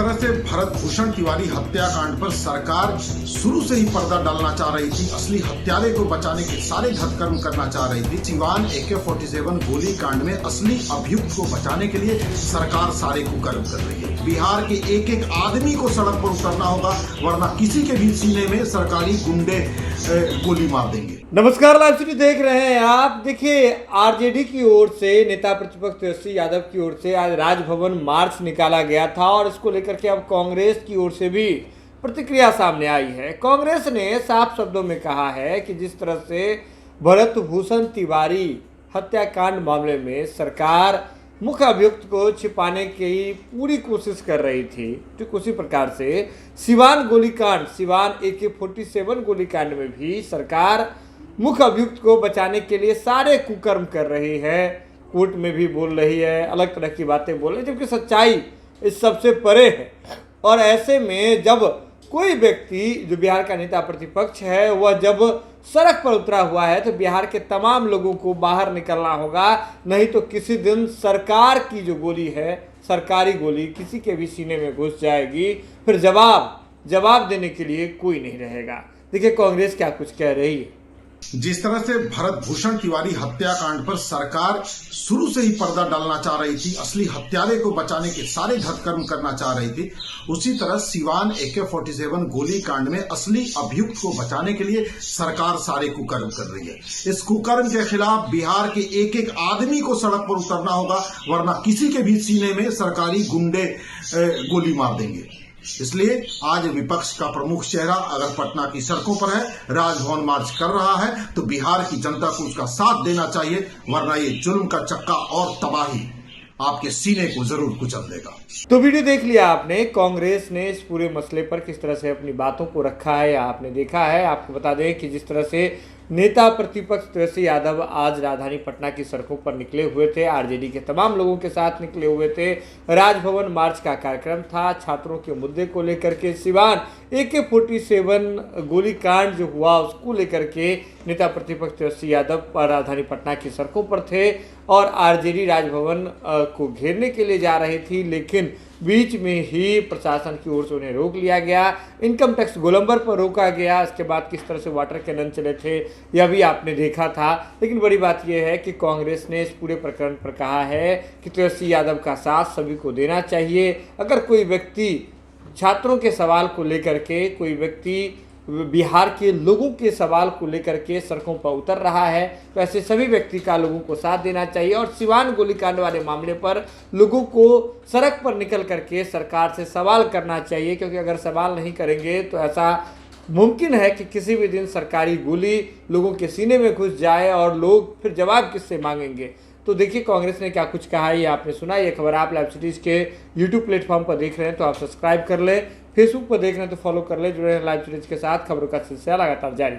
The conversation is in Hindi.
तरह से भरत भूषण तिवारी हत्याकांड पर सरकार शुरू से ही पर्दा डालना चाह रही थी, असली हत्यारे को बचाने के सारे घटकर्म करना चाह रही थी। सिवान AK-47 गोली कांड में असली अभियुक्त को बचाने के लिए सरकार सारे कुकर्म कर रही है। बिहार के एक एक आदमी को सड़क पर उतरना होगा, वरना किसी के भी सीने में सरकारी गुंडे गोली मार देंगे। नमस्कार, लाइव सिटी देख रहे हैं आप। देखिए, आरजेडी की ओर से नेता प्रतिपक्ष तेजस्वी यादव की ओर से आज राजभवन मार्च निकाला गया था और इसको लेकर के अब कांग्रेस की ओर से भी प्रतिक्रिया सामने आई है। कांग्रेस ने साफ शब्दों में कहा है कि जिस तरह से भरत भूषण तिवारी हत्याकांड मामले में सरकार मुख्य अभियुक्त को छिपाने की पूरी कोशिश कर रही थी, ठीक उसी प्रकार से सिवान गोलीकांड, सिवान AK-47 गोलीकांड में भी सरकार मुख्य अभियुक्त को बचाने के लिए सारे कुकर्म कर रही है। कोर्ट में भी बोल रही है, अलग तरह की बातें बोल रही है, जबकि सच्चाई इस सबसे परे है। और ऐसे में जब कोई व्यक्ति जो बिहार का नेता प्रतिपक्ष है वह जब सड़क पर उतरा हुआ है तो बिहार के तमाम लोगों को बाहर निकलना होगा, नहीं तो किसी दिन सरकार की जो गोली है, सरकारी गोली किसी के भी सीने में घुस जाएगी, फिर जवाब देने के लिए कोई नहीं रहेगा। देखिए कांग्रेस क्या कुछ कह रही है। जिस तरह से भरत भूषण तिवारी हत्याकांड पर सरकार शुरू से ही पर्दा डालना चाह रही थी, असली हत्यारे को बचाने के सारे घटकर्म करना चाह रही थी, उसी तरह सिवान AK-47 गोली कांड में असली अभियुक्त को बचाने के लिए सरकार सारे कुकर्म कर रही है। इस कुकर्म के खिलाफ बिहार के एक एक आदमी को सड़क पर उतरना होगा, वरना किसी के भी सीने में सरकारी गुंडे गोली मार देंगे। इसलिए आज विपक्ष का प्रमुख चेहरा अगर पटना की सड़कों पर है, राजभवन मार्च कर रहा है, तो बिहार की जनता को उसका साथ देना चाहिए, वरना ये जुल्म का चक्का और तबाही आपके सीने को जरूर कुचल देगा। तो वीडियो देख लिया आपने, कांग्रेस ने इस पूरे मसले पर किस तरह से अपनी बातों को रखा है, आपने देखा है। आपको बता दें कि जिस तरह से नेता प्रतिपक्ष तेजस्वी यादव आज राजधानी पटना की सड़कों पर निकले हुए थे, आरजेडी के तमाम लोगों के साथ निकले हुए थे। राजभवन मार्च का कार्यक्रम था, छात्रों के मुद्दे को लेकर के, सिवान AK-47 गोलीकांड जो हुआ उसको लेकर के नेता प्रतिपक्ष तेजस्वी यादव राजधानी पटना की सड़कों पर थे और आरजेडी राजभवन को घेरने के लिए जा रही थी, लेकिन बीच में ही प्रशासन की ओर से उन्हें रोक लिया गया। इनकम टैक्स गोलंबर पर रोका गया। इसके बाद किस तरह से वाटर कैनन चले थे यह भी आपने देखा था। लेकिन बड़ी बात यह है कि कांग्रेस ने इस पूरे प्रकरण पर कहा है कि तेजस्वी यादव का साथ सभी को देना चाहिए। अगर कोई व्यक्ति छात्रों के सवाल को लेकर के, कोई व्यक्ति बिहार के लोगों के सवाल को लेकर के सड़कों पर उतर रहा है, तो ऐसे सभी व्यक्ति का लोगों को साथ देना चाहिए और सिवान गोलीकांड वाले मामले पर लोगों को सड़क पर निकल करके सरकार से सवाल करना चाहिए, क्योंकि अगर सवाल नहीं करेंगे तो ऐसा मुमकिन है कि किसी भी दिन सरकारी गोली लोगों के सीने में घुस जाए और लोग फिर जवाब किससे मांगेंगे। तो देखिए कांग्रेस ने क्या कुछ कहा है, ये आपने सुना। ये खबर आप लाइव सिटीज के YouTube प्लेटफॉर्म पर देख रहे हैं तो आप सब्सक्राइब कर लें, फेसबुक पर देख रहे हैं तो फॉलो कर लें। जुड़े हैं लाइव सिटीज के साथ, खबरों का सिलसिला लगातार जारी।